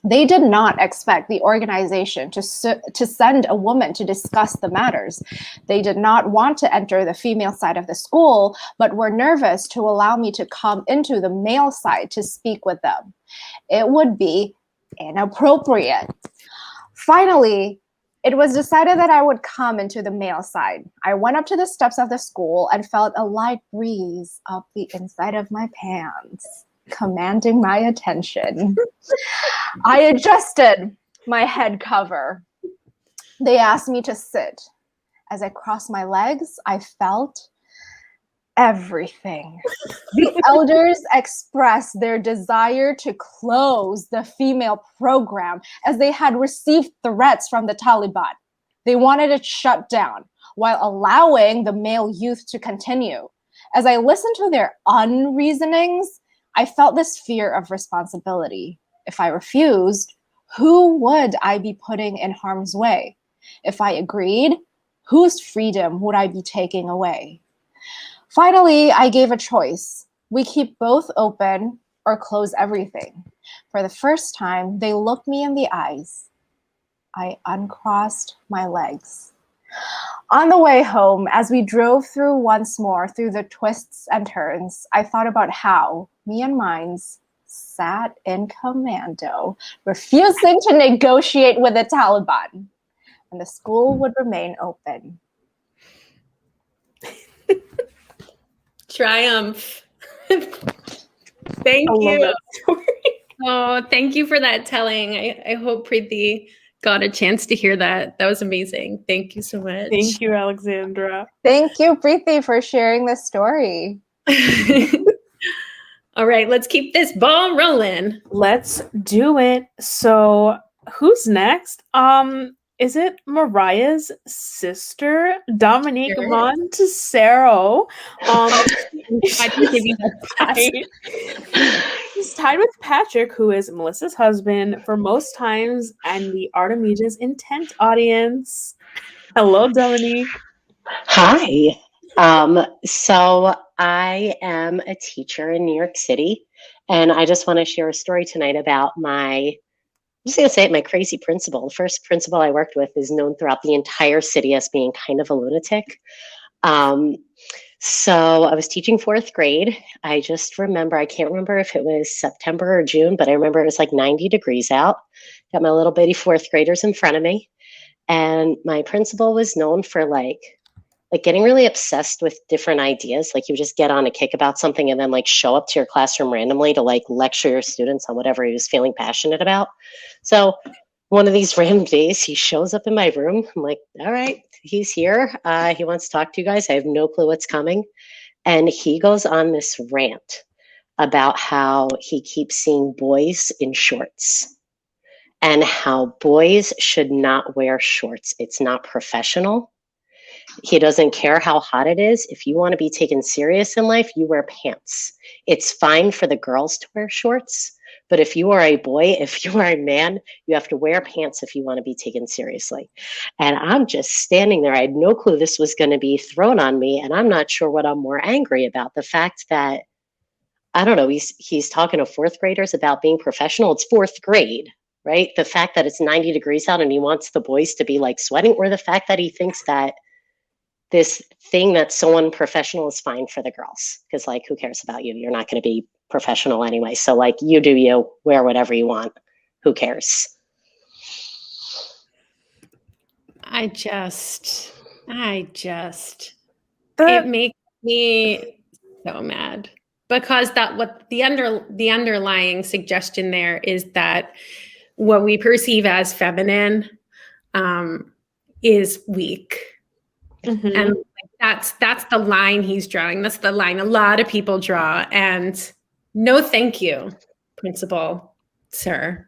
They did not expect the organization to send a woman to discuss the matters. They did not want to enter the female side of the school, but were nervous to allow me to come into the male side to speak with them. It would be inappropriate. Finally, it was decided that I would come into the male side. I went up to the steps of the school and felt a light breeze up the inside of my pants, commanding my attention. I adjusted my head cover. They asked me to sit. As I crossed my legs, I felt everything. The elders expressed their desire to close the female program as they had received threats from the Taliban. They wanted it shut down while allowing the male youth to continue. As I listened to their unreasonings, I felt this fear of responsibility. If I refused, who would I be putting in harm's way? If I agreed, whose freedom would I be taking away? Finally, I gave a choice. We keep both open or close everything. For the first time, they looked me in the eyes. I uncrossed my legs. On the way home, as we drove through once more through the twists and turns, I thought about how me and mines sat in commando, refusing to negotiate with the Taliban, and the school would remain open. Triumph. Thank you. Oh, thank you for that telling. I hope Preeti got a chance to hear that. That was amazing. Thank you so much. Thank you, Alexandra. Thank you, Preeti, for sharing this story. All right, let's keep this ball rolling. Let's do it. So, who's next? Is it Mariah's sister, Dominique Montesero? I didn't give you that. She's tied with Patrick, who is Melissa's husband, for most times, and the Artemida's intent audience. Hello, Dominique. Hi. So I am a teacher in New York City, and I just want to share a story tonight about I'm just going to say it, my crazy principal. The first principal I worked with is known throughout the entire city as being kind of a lunatic. So I was teaching fourth grade. I just remember, I can't remember if it was September or June, but I remember it was like 90 degrees out. Got my little bitty fourth graders in front of me. And my principal was known for like getting really obsessed with different ideas. Like he would just get on a kick about something and then like show up to your classroom randomly to like lecture your students on whatever he was feeling passionate about. So one of these random days, he shows up in my room. I'm like, all right, he's here. He wants to talk to you guys. I have no clue what's coming. And he goes on this rant about how he keeps seeing boys in shorts and how boys should not wear shorts. It's not professional. He doesn't care how hot it is. If you want to be taken serious in life, you wear pants. It's fine for the girls to wear shorts. But if you are a boy, if you are a man, you have to wear pants if you want to be taken seriously. And I'm just standing there. I had no clue this was going to be thrown on me. And I'm not sure what I'm more angry about. The fact that I don't know, he's talking to fourth graders about being professional. It's fourth grade, right? The fact that it's 90 degrees out and he wants the boys to be like sweating, or the fact that he thinks that this thing that's so unprofessional is fine for the girls. Because, like, who cares about you? You're not going to be professional anyway. So, like, you do you, wear whatever you want. Who cares? It makes me so mad, because what the underlying suggestion there is that what we perceive as feminine is weak. Mhm. And that's the line he's drawing. That's the line a lot of people draw. And no, thank you, principal, sir.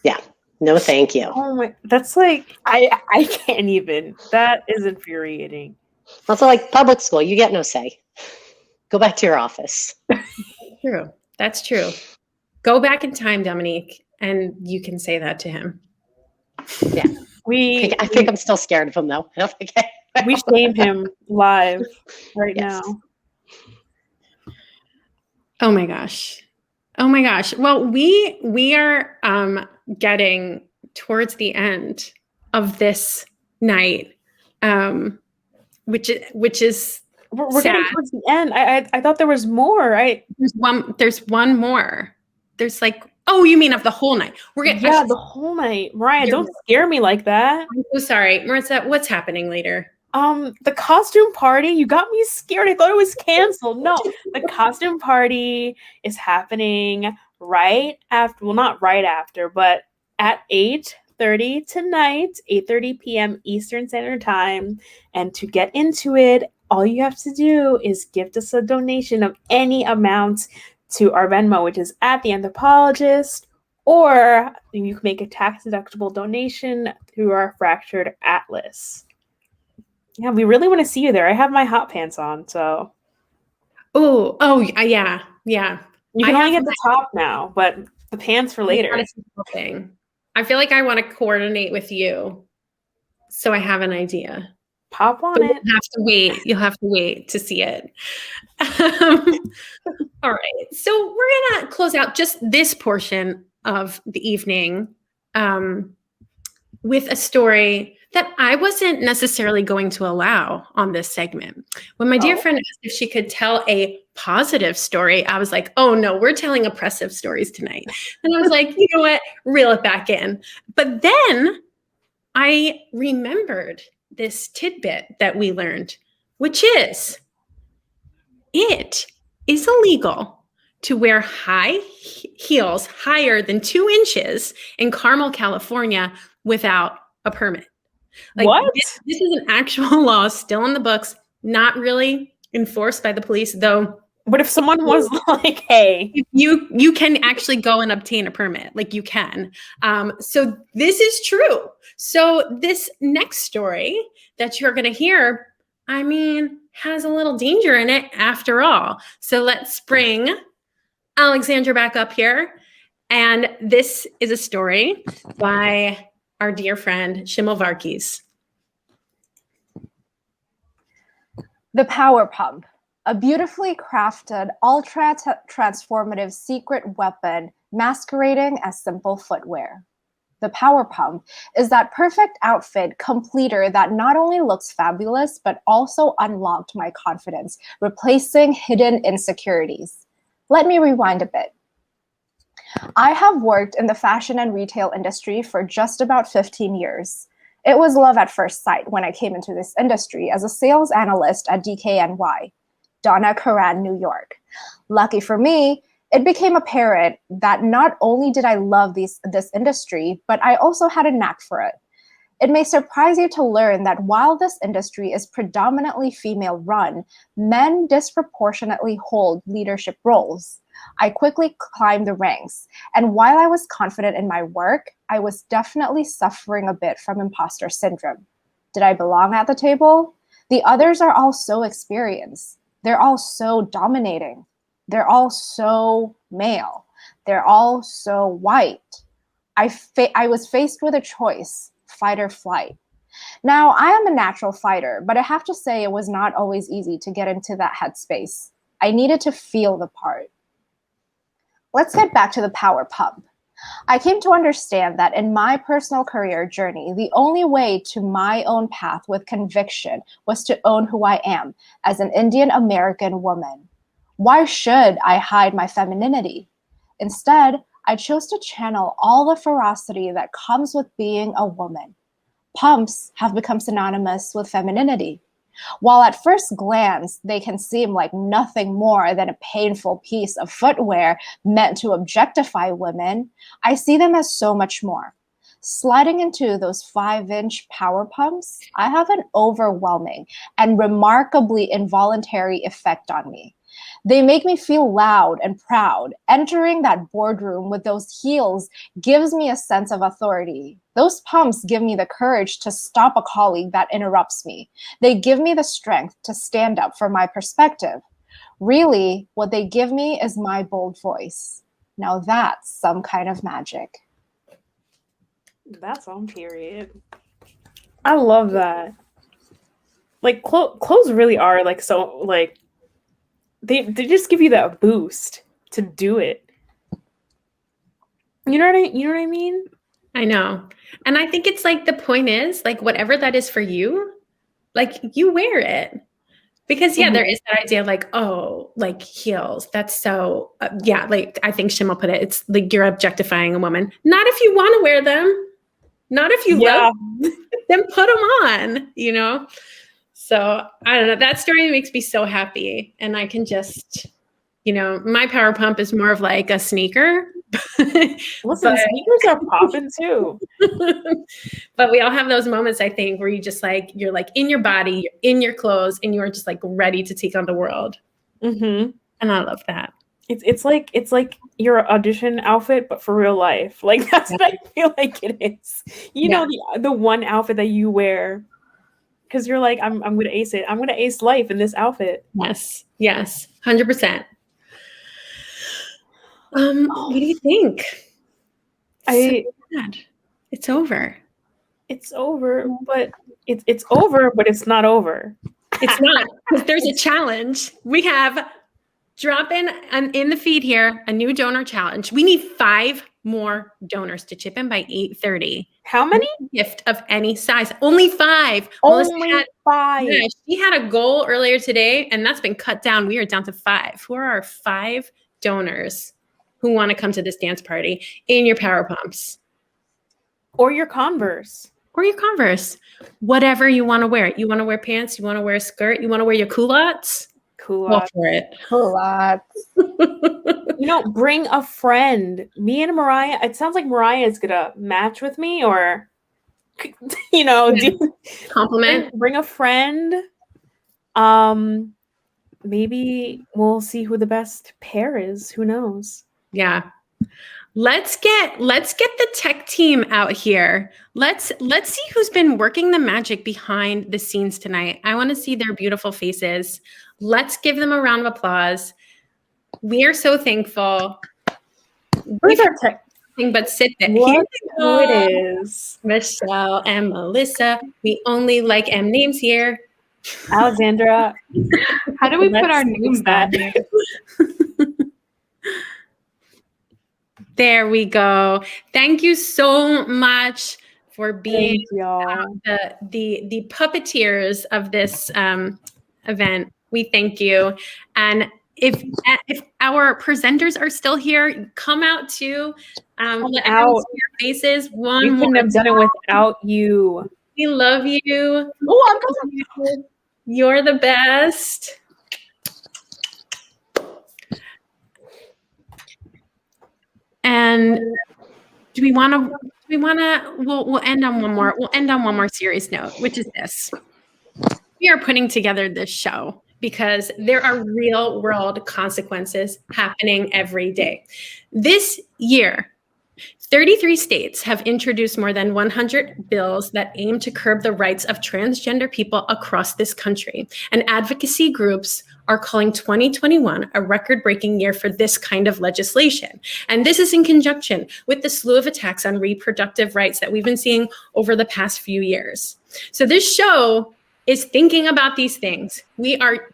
Yeah, no, thank you. Oh my, that's like, I can't even. That is infuriating. Also, like, public school, you get no say. Go back to your office. True. That's true. Go back in time, Dominique, and you can say that to him. Yeah. I think I'm still scared of him, though. I don't think we shame him live right Yes. now. Oh my gosh. Well, we are getting towards the end of this night, which is We're sad. getting towards the end. I thought there was more. There's one more. There's like, oh, you mean of the whole night? The whole night. Mariah, don't scare me like that. I'm so sorry, Marissa. What's happening later? The costume party, you got me scared. I thought it was canceled. No, the costume party is happening right after, well, not right after, but at 8:30 tonight, 8:30 p.m. Eastern Standard Time. And to get into it, all you have to do is gift us a donation of any amount to our Venmo, which is at the Anthropologist, or you can make a tax-deductible donation through our Fractured Atlas. Yeah, we really want to see you there. I have my hot pants on, so. Oh, yeah. You can only get the top now, but the pants for later. I feel like I want to coordinate with you, so I have an idea. Pop on but it. You'll have to wait to see it. All right. So we're going to close out just this portion of the evening with a story that I wasn't necessarily going to allow on this segment. When my dear friend asked if she could tell a positive story, I was like, oh no, we're telling oppressive stories tonight. And I was like, you know what? Reel it back in. But then I remembered this tidbit that we learned, which is it is illegal to wear high heels higher than 2 inches in Carmel, California without a permit. Like, what? This is an actual law still in the books, not really enforced by the police, though. But if someone was like, hey, you can actually go and obtain a permit, like you can. So this is true. So this next story that you're going to hear, I mean, has a little danger in it after all. So let's bring Alexandra back up here. And this is a story by our dear friend, Shimel Varkis. The Power Pump, a beautifully crafted, ultra-transformative secret weapon masquerading as simple footwear. The Power Pump is that perfect outfit completer that not only looks fabulous, but also unlocked my confidence, replacing hidden insecurities. Let me rewind a bit. I have worked in the fashion and retail industry for just about 15 years. It was love at first sight when I came into this industry as a sales analyst at DKNY, Donna Karan, New York. Lucky for me, it became apparent that not only did I love this industry, but I also had a knack for it. It may surprise you to learn that while this industry is predominantly female-run, men disproportionately hold leadership roles. I quickly climbed the ranks, and while I was confident in my work, I was definitely suffering a bit from imposter syndrome. Did I belong at the table? The others are all so experienced. They're all so dominating. They're all so male. They're all so white. I was faced with a choice, fight or flight. Now, I am a natural fighter, but I have to say it was not always easy to get into that headspace. I needed to feel the part. let's get back to the power pump. I came to understand that in my personal career journey, the only way to my own path with conviction was to own who I am as an Indian American woman. Why should I hide my femininity? Instead, I chose to channel all the ferocity that comes with being a woman. Pumps have become synonymous with femininity. While at first glance, they can seem like nothing more than a painful piece of footwear meant to objectify women, I see them as so much more. Sliding into those 5-inch power pumps, I have an overwhelming and remarkably involuntary effect on me. They make me feel loud and proud. Entering that boardroom with those heels gives me a sense of authority. Those pumps give me the courage to stop a colleague that interrupts me. They give me the strength to stand up for my perspective. Really, what they give me is my bold voice. Now that's some kind of magic. That's on period. I love that. Like clothes really are like so like they just give you that boost to do it. You know what I mean? I know. And I think it's like the point is like whatever that is for you, like you wear it. Because there is that idea like, oh, like heels. That's so, like I think Shim will put it. It's like you're objectifying a woman. Not if you want to wear them. Not if you love them. Then put them on, you know? So I don't know. That story makes me so happy. And I can just, my power pump is more of like a sneaker. Listen, sneakers are popping too. But we all have those moments, I think, where you just like, you're like in your body, you're in your clothes, and you're just like ready to take on the world. Mm-hmm. And I love that. It's like your audition outfit, but for real life. Like that's what I feel like it is. You know, the one outfit that you wear because you're like, I'm gonna ace it. I'm gonna ace life in this outfit. Yes, 100%. What do you think? It's over. It's over, but it's over, but it's not over. It's not, because there's a challenge. We have drop in the feed here a new donor challenge. We need 5 more donors to chip in by 8:30. How many? Gift of any size. Only 5. Only 5. Yeah, she had a goal earlier today, and that's been cut down. We are down to 5. Who are our 5 donors who want to come to this dance party in your power pumps? Or your Converse. Whatever you want to wear. You want to wear pants? You want to wear a skirt? You want to wear your culottes? Go for it. Culottes. Bring a friend. Me and Mariah, it sounds like Mariah is going to match with me or, compliment. Bring a friend. Maybe we'll see who the best pair is. Who knows? Yeah. Let's get the tech team out here. Let's see who's been working the magic behind the scenes tonight. I want to see their beautiful faces. Let's give them a round of applause. We are so thankful. Where's our tech? But sit there. What it is. Michelle and Melissa. We only like M names here. Alexandra. How do we put our names back here? There we go. Thank you so much for being the puppeteers of this event. We thank you. And if our presenters are still here, come out too. Let out your faces. We couldn't have done it without you. We love you. Oh, I'm coming. You're the best. And we'll end on one more serious note, which is this. We are putting together this show because there are real world consequences happening every day. This year, 33 states have introduced more than 100 bills that aim to curb the rights of transgender people across this country. And advocacy groups are calling 2021 a record-breaking year for this kind of legislation. And this is in conjunction with the slew of attacks on reproductive rights that we've been seeing over the past few years. So this show is thinking about these things. We are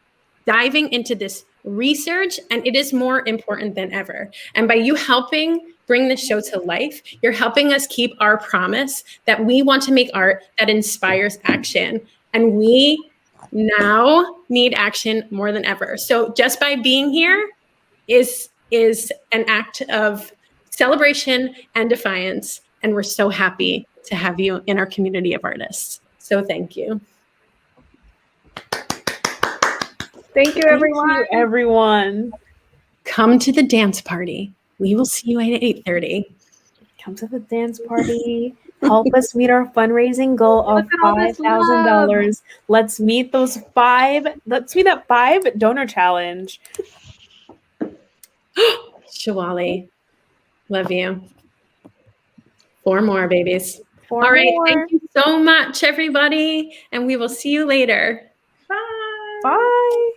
diving into this research, and it is more important than ever. And by you helping bring the show to life, you're helping us keep our promise that we want to make art that inspires action. And we now need action more than ever. So just by being here is an act of celebration and defiance. And we're so happy to have you in our community of artists. So thank you. Thank you, everyone. Thank you, everyone. Come to the dance party. We will see you at 8:30. Come to the dance party. Help us meet our fundraising goal of Look at all this $5,000. Let's meet that 5 donor challenge. Shawali, love you. 4 more, babies. 4 All right, more. thank you so much, everybody, and we will see you later. Bye. Bye.